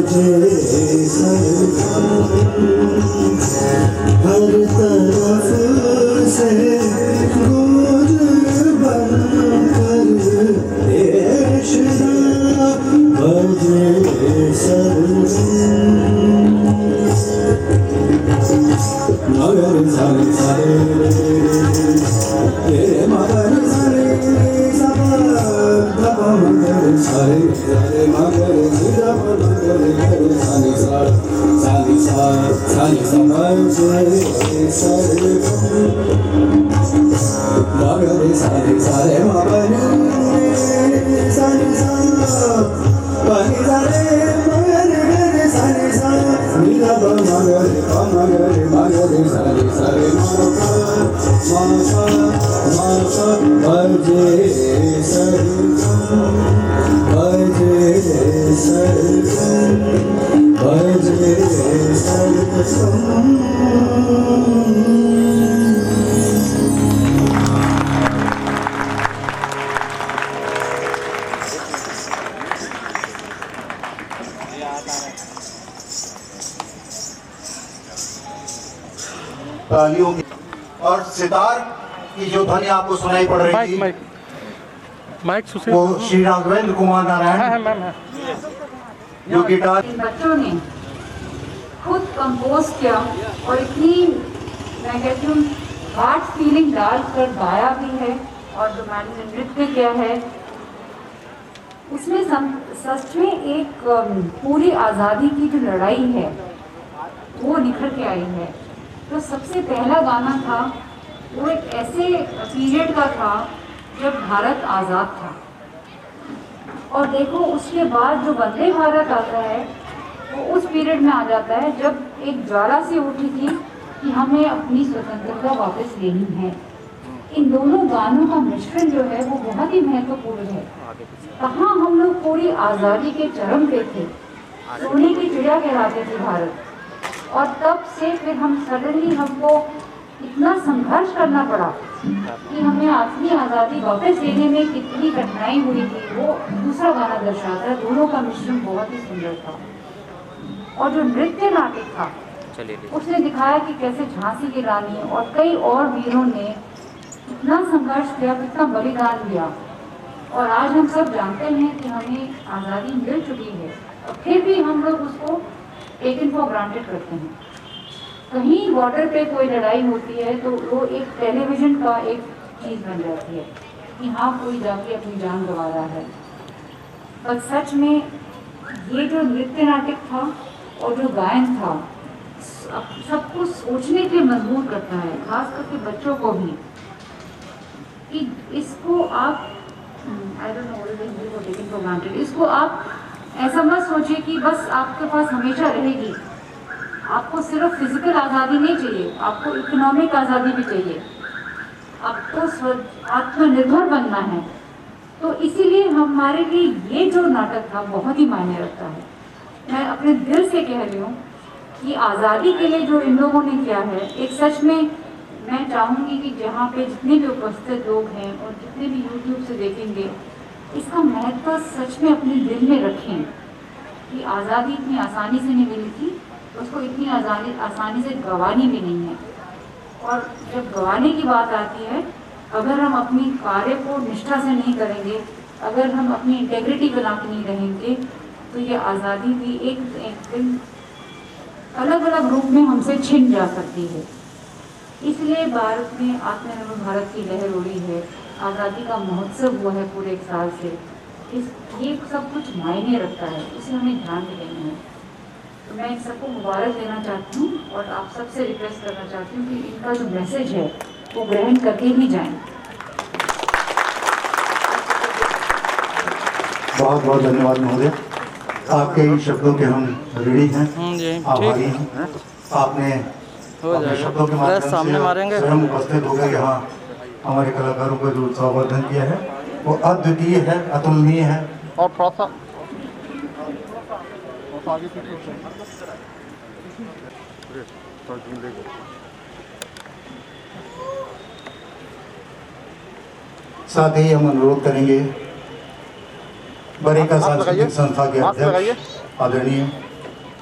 बजे हर तरफ से गूंज बनकर देश बजे मगर सारे सारे मगर सारे मगर सारे सारे मगर मगर सानी सानी सानी समझ सारे मगर सारे सारे मगर सानी सानी सारे मगर सारे सारे नीला मगर मगर मगर सारे सारे मासा मासा बजे सरगम बजे सरगम बजे सरगम। तालियों की और सितार की जो ध्वनि आपको सुनाई पड़ रही थी माइक वो श्री राघवेंद्र कुमार नारायण जो गिटार बच्चों ने खुद कंपोज किया और इतनी मैं कहती हूँ हार्ट फीलिंग डालकर गाया भी है और जो मैंने नृत्य किया है उसमें सच में एक पूरी आज़ादी की जो लड़ाई है वो निखर के आई है। तो सबसे पहला गाना था वो एक ऐसे पीरियड का था जब भारत आज़ाद था और देखो उसके बाद जो वंदे भारत आता है वो उस पीरियड में आ जाता है जब एक ज्वाला सी उठी थी कि हमें अपनी स्वतंत्रता वापस लेनी है। इन दोनों गानों का मिश्रण जो है वो बहुत ही महत्वपूर्ण है। कहाँ हम लोग पूरी आज़ादी के चरम पे थे, सोने की चिड़िया कहलाते थे भारत, और तब से फिर हम सडनली हमको इतना संघर्ष करना पड़ा कि हमें अपनी आज़ादी वापस लेने में कितनी कठिनाई हुई थी वो दूसरा गाना दर्शाता है। दोनों का मिश्रण बहुत ही सुंदर था। और जो नृत्य नाटक था उसने दिखाया कि कैसे झांसी की रानी और कई और वीरों ने इतना संघर्ष किया, कितना बलिदान दिया, और आज हम सब जानते हैं कि हमें आज़ादी मिल चुकी है और फिर भी हम लोग उसको टेकन फॉर ग्रांटेड करते हैं। कहीं बॉर्डर पे कोई लड़ाई होती है तो वो एक टेलीविज़न का एक चीज़ बन जाती है कि हाँ कोई जाके अपनी जान गंवा रहा है। पर सच में ये जो नृत्य नाटक था और जो गायन था सबको सोचने के लिए मजबूर करता है, खास करके बच्चों को भी, कि इसको आप I don't know taken for granted, इसको आप ऐसा मत सोचिए कि बस आपके पास हमेशा रहेगी। आपको सिर्फ फिजिकल आज़ादी नहीं चाहिए, आपको इकोनॉमिक आज़ादी भी चाहिए, आपको आत्मनिर्भर बनना है। तो इसीलिए हमारे लिए ये जो नाटक था बहुत ही मायने रखता है। मैं अपने दिल से कह रही हूँ कि आज़ादी के लिए जो इन लोगों ने किया है, एक सच में मैं चाहूँगी कि जहाँ पे जितने भी उपस्थित लोग हैं और जितने भी यूट्यूब से देखेंगे इसका महत्व सच में अपने दिल में रखें कि आज़ादी इतनी आसानी से नहीं मिली थी, उसको इतनी आसानी से गंवानी भी नहीं है। और जब गंवाने की बात आती है, अगर हम अपनी कार्य को निष्ठा से नहीं करेंगे, अगर हम अपनी इंटेग्रिटी बना के नहीं रहेंगे तो ये आज़ादी भी एक दिन अलग अलग रूप में हमसे छिन जा सकती है। इसलिए भारत में आत्मनिर्भर भारत की लहर उड़ी है, आज़ादी का महोत्सव हुआ है पूरे एक साल से। ये सब कुछ मायने रखता है, इसे हमें ध्यान में देना है। तो मैं इन सबको मुबारक देना चाहती हूँ और आप सबसे रिक्वेस्ट करना चाहती हूँ कि इनका जो मैसेज है वो ग्रहण करके ही जाएं। बहुत बहुत धन्यवाद महोदय, आपके इन शब्दों के हम ऋणी हैं, आभारी हैं। आपने अपने शब्दों के माध्यम से स्वयं उपस्थित होकर यहाँ हमारे कलाकारों को जो उत्साहवर्धन किया है वो अद्वितीय है, अतुलनीय है। और थोड़ा सा साथ ही हम अनुरोध करेंगे बरेका सांस्कृतिक संस्था के अध्यक्ष आदरणीय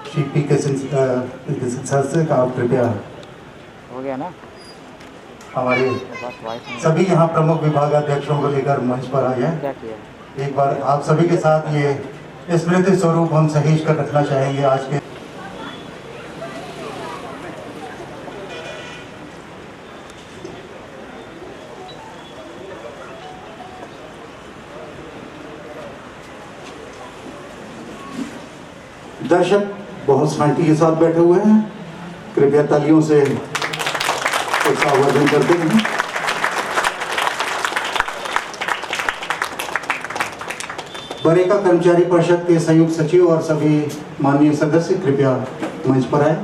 श्री पी.के. सिंह सर से आप कृपया हो गया ना? हमारे सभी यहाँ प्रमुख विभागाध्यक्षों को लेकर मंच पर आए हैं। क्या किया? एक बार आप सभी के साथ ये स्मृति स्वरूप हम सहेज कर रखना चाहेंगे आज के। दर्शक बहुत शांति के साथ बैठे हुए हैं, कृपया तालियों से उत्साहवर्धन करते हैं। बरेका कर्मचारी परिषद के संयुक्त सचिव और सभी माननीय सदस्य कृपया मंच पर आए।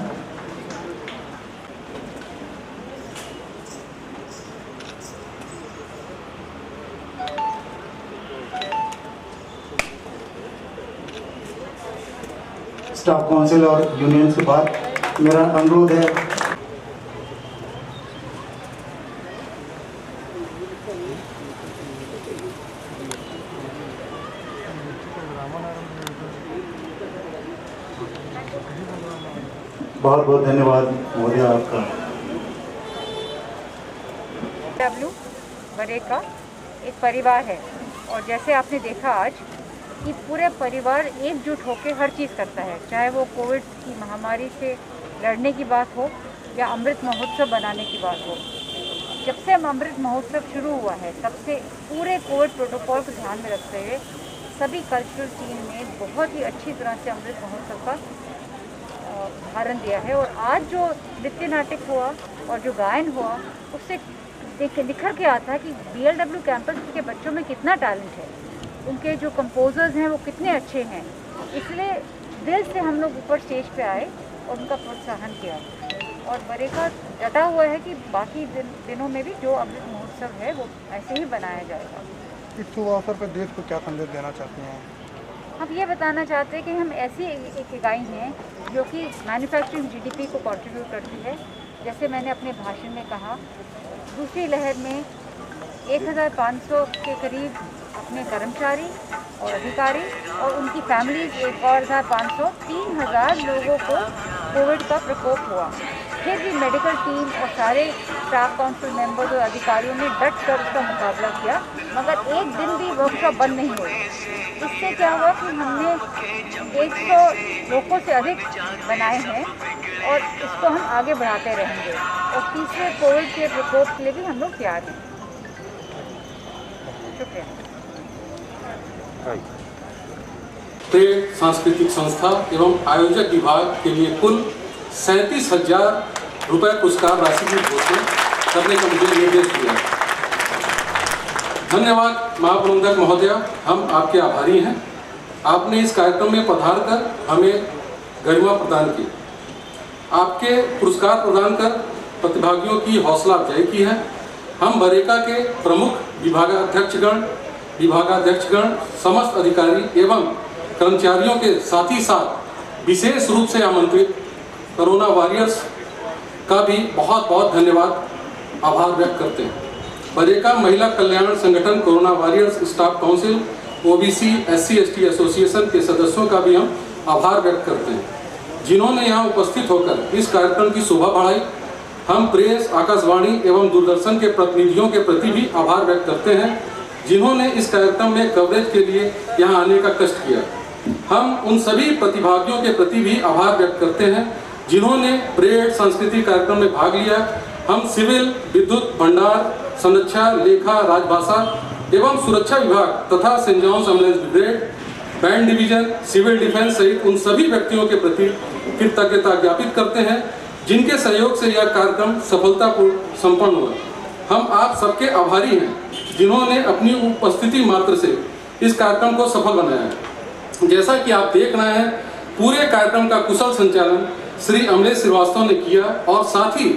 स्टाफ काउंसिल और यूनियन से बात मेरा अनुरोध है बहुत बहुत धन्यवाद महोदय आपका। बरेका एक परिवार है और जैसे आपने देखा आज कि पूरे परिवार एकजुट होकर हर चीज़ करता है, चाहे वो कोविड की महामारी से लड़ने की बात हो या अमृत महोत्सव बनाने की बात हो। जब से हम अमृत महोत्सव शुरू हुआ है तब से पूरे कोविड प्रोटोकॉल को ध्यान में रखते हुए सभी कल्चरल टीम ने बहुत ही अच्छी तरह से अमृत महोत्सव का उदाहरण दिया है। और आज जो नृत्य नाटक हुआ और जो गायन हुआ उससे निखर के आता है कि BLW कैंपस के बच्चों में कितना टैलेंट है, उनके जो कंपोजर्स हैं वो कितने अच्छे हैं। इसलिए दिल से हम लोग ऊपर स्टेज पे आए और उनका प्रोत्साहन किया और बरेका डटा हुआ है कि बाकी दिनों में भी जो अमृत महोत्सव है वो ऐसे ही बनाया जाएगा। इस शुभ अवसर पर देश को क्या संदेश देना चाहते हैं? हम ये बताना चाहते हैं कि हम ऐसी एक इकाई हैं जो कि मैन्युफैक्चरिंग GDP को कंट्रीब्यूट करती है। जैसे मैंने अपने भाषण में कहा, दूसरी लहर में 1500 के करीब अपने कर्मचारी और अधिकारी और उनकी फैमिलीज 1500 3000 लोगों को कोविड का प्रकोप हुआ। फिर भी मेडिकल टीम और सारे स्टाफ काउंसिल मेंबर्स और अधिकारियों ने डट कर उसका मुकाबला किया, मगर एक दिन भी वर्कशॉप बंद नहीं हुई। इससे क्या हुआ कि हमने 100 लोगों से अधिक बनाए हैं और इसको हम आगे बढ़ाते रहेंगे और तीसरे कोविड के प्रकोप के लिए भी हम लोग तैयार हैं। शुक्रिया। ट्रेड सांस्कृतिक संस्था एवं आयोजक विभाग के लिए कुल 37,000 रुपये पुरस्कार राशि की घोषणा करने का मुझे निर्देश दिया। धन्यवाद महाप्रबंधक महोदय, हम आपके आभारी हैं। आपने इस कार्यक्रम में पधार कर हमें गरिमा प्रदान की, आपके पुरस्कार प्रदान कर प्रतिभागियों की हौसला अफजाई की है। हम बरेका के प्रमुख विभागाध्यक्षगण, समस्त अधिकारी एवं कर्मचारियों के साथ ही साथ विशेष रूप से आमंत्रित कोरोना वॉरियर्स का भी बहुत बहुत धन्यवाद आभार व्यक्त करते हैं। बरेका महिला कल्याण संगठन corona warriors staff council OBC SC ST association के सदस्यों का भी हम आभार व्यक्त करते हैं, जिन्होंने यहाँ उपस्थित होकर इस कार्यक्रम की शोभा बढ़ाई। हम प्रेस, आकाशवाणी एवं दूरदर्शन के प्रतिनिधियों के प्रति भी आभार व्यक्त करते हैं, जिन्होंने इस कार्यक्रम में कवरेज के लिए यहाँ आने का कष्ट किया। हम उन सभी प्रतिभागियों के प्रति भी आभार व्यक्त करते हैं, जिन्होंने परेड सांस्कृतिक कार्यक्रम में भाग लिया। हम सिविल, विद्युत, भंडार, संरक्षा, लेखा, राजभाषा एवं सुरक्षा विभाग तथा Saint John's ambulance brigade, band division, civil defence सहित उन सभी व्यक्तियों के प्रति कृतज्ञता ज्ञापित करते हैं, जिनके सहयोग से यह कार्यक्रम सफलतापूर्ण संपन्न हुआ। हम आप सबके आभारी हैं, जिन्होंने अपनी उपस्थिति मात्र से इस कार्यक्रम को सफल बनाया है। जैसा कि आप देख रहे हैं, पूरे कार्यक्रम का कुशल संचालन श्री अमलेश श्रीवास्तव ने किया और साथ ही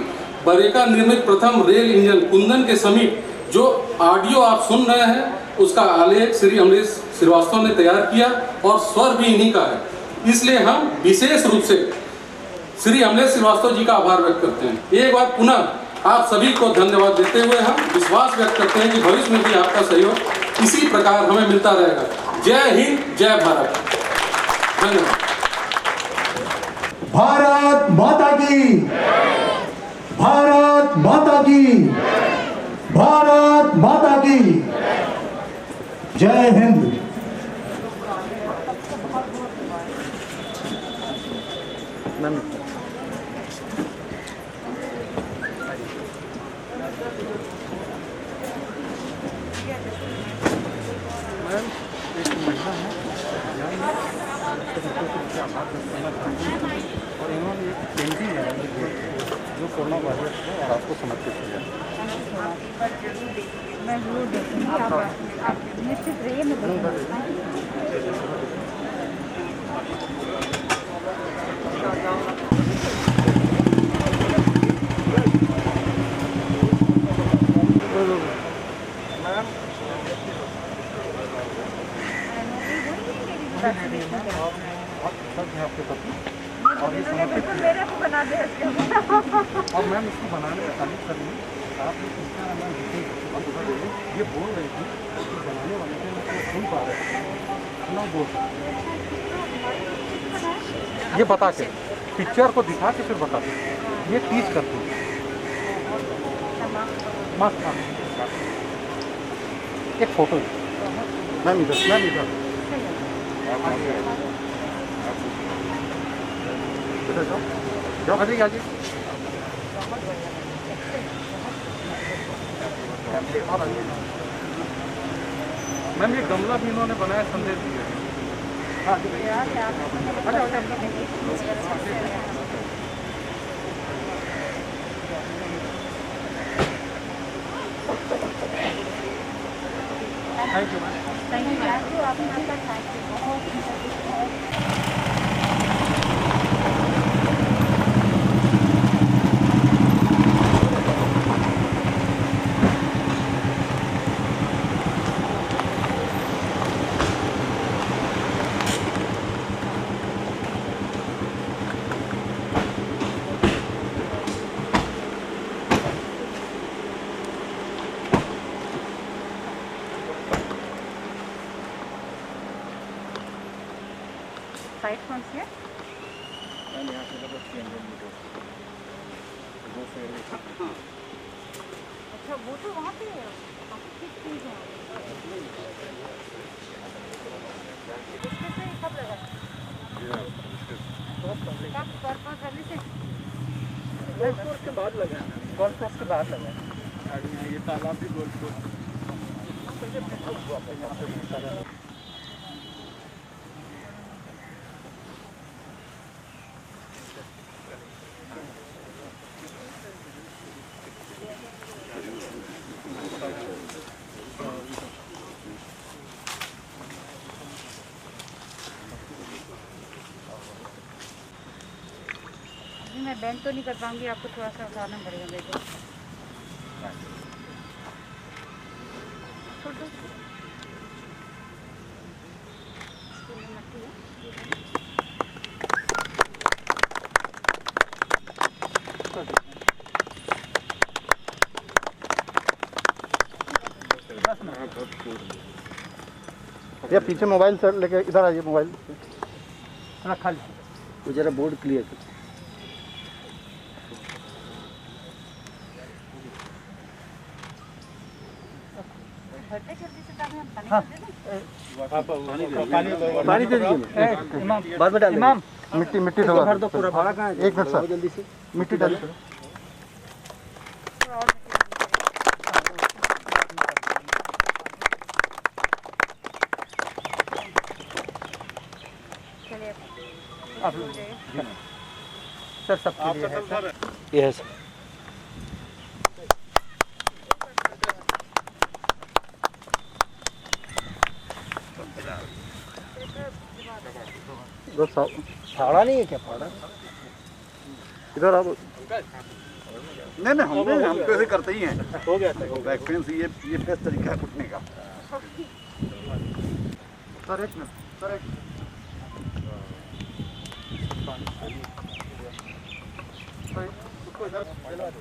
बरेका निर्मित प्रथम रेल इंजन कुंदन के समीप जो ऑडियो आप सुन रहे हैं उसका आलेख श्री अमलेश श्रीवास्तव ने तैयार किया और स्वर भी इन्हीं का है। इसलिए हम विशेष रूप से श्री अमलेश श्रीवास्तव जी का आभार व्यक्त करते हैं। एक बार पुनः आप सभी को धन्यवाद देते हुए हम विश्वास व्यक्त करते हैं कि भविष्य में भी आपका सहयोग इसी प्रकार हमें मिलता रहेगा। जय हिंद, जय भारत। धन्यवाद। भारत माता की, भारत माता की, भारत माता की। जय हिंद। और इन्होंने एक पेंटिंग है जो कोरोना वायरस है और आपको समर्पित किया। मैं जरूर देखूंगी, आप निश्चित रहिए, मैं आपके पति और ये समर्पित मेरे को बना दे और मैम इसको बनाने में तारीफ कर रही आप ये बोल रही थी कि बनाने वाले थे उसको सुन पा रहे ना बोल ये बता के पिक्चर को दिखा के फिर बताते ये टीच करते मस्त। एक फोटो मैम इधर जाओ हाजी हाजी मैम ये गमला भी इन्होंने बनाया संदेश दिया। थैंक यू साइड कौन सी है? अच्छा वो तो वहाँ पे है। कब लगा? गोल्फ कोर्स के बाद लगा। गोल्फ कोर्स के बाद लगा। ये तालाब भी गोल्फ कोर्स। मैं बैंड तो नहीं कर पाऊंगी, आपको थोड़ा सा उठाना पड़ेगा मेरे को। ये पीछे मोबाइल सर लेके इधर आइए, मोबाइल रखा लीजिए जरा बोर्ड क्लियर कर। पानी दे दीजिए बाद में डालिए। मिट्टी मिट्टी थोड़ा भर दो पूरा। एक मिनट सर, जल्दी से मिट्टी डालिए। सर सबके लिए है सर। ये है सर। फाड़ा नहीं है क्या? फाड़ा इधर आप नहीं हम तो ऐसे करते ही हैं। हो गया एक्सपीरियंस। ये बेस्ट तरीका है कुटने का। सर एक मिनट सर, एक उसको इधर चला दो।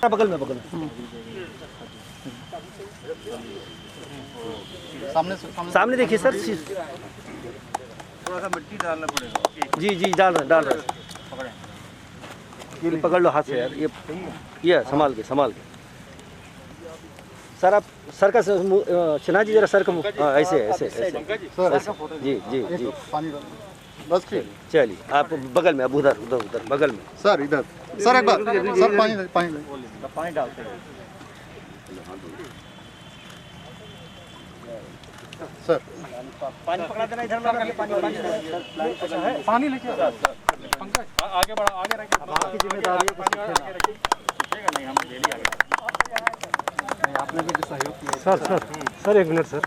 बगल में सामने देखिए सर। थोड़ा सा मिट्टी डालना पड़ेगा। जी डाल रहे ये पकड़ लो हाथ से यार। ये संभाल के सर। आप सर का सिन्हा जी जरा सर का ऐसे जी बस चलिए आप बगल में, अब उधर बगल में सर। इधर सर एक बार सर पानी डालते हैं सर। पानी पकड़ा देना इधर पानी लेके पंकज आगे बढ़ा, आगे रखिए। आपकी जिम्मेदारी है नहीं, हम डेली आगे आपने भी सहयोग किया सर। एक minute sir,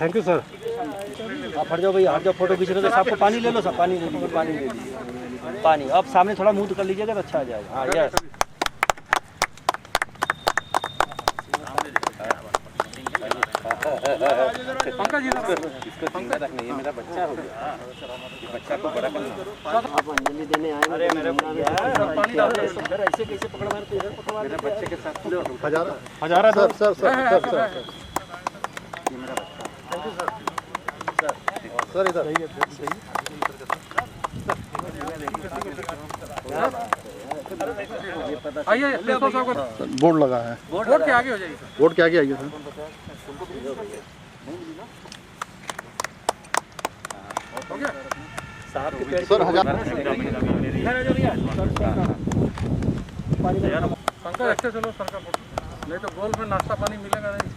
thank you sir. आप हट जाओ भैया, हट जाओ। फोटो खींच रहे हो तो आपको पानी ले लो सर। पानी ले लीजिए, पानी अब सामने थोड़ा मुंह कर लीजिएगा तो अच्छा आ जाएगा। हाँ यस पंकज जी रखना, ये मेरा बच्चा हो गया। बच्चा को बड़ा करना। आप अंजलि देने आए। अरे मेरे पानी डाल दो इधर। ऐसे कैसे पकड़वा रहे? इधर पकड़वा मेरे बच्चे के साथ हजारा सर। ये मेरा बच्चा। थैंक यू सर इधर आइए। बोर्ड लगा है, बोर्ड के आगे हो जाइए। बोर्ड के आगे आइए सर। सर पंकज अच्छे चलो सर का फोटो, नहीं तो गोल में नाश्ता पानी मिलेगा नहीं।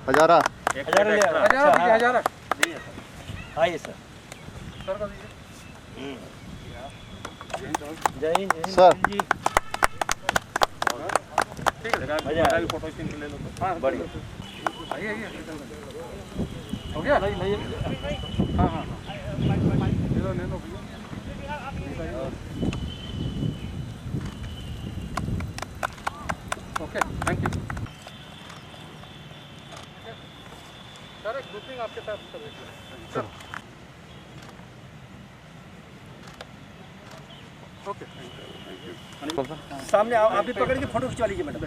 हजारा आइए सर। सर का दीजिए। जय हिंद सर। ठीक है फोटो ले लो। हाँ बढ़िया। आइए हो गया। हाँ ले लो भैया। Okay thank you sir. एक ग्रुपिंग आपके साथ सर। ओके सामने आप भी पकड़ के फोटो खिंचवा लीजिए मैडम।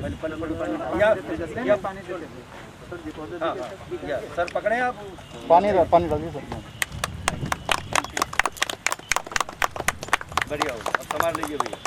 या पानी सर पकड़े आप। पानी डालिए सर। बढ़िया होगा, अब संभाल लीजिए भैया।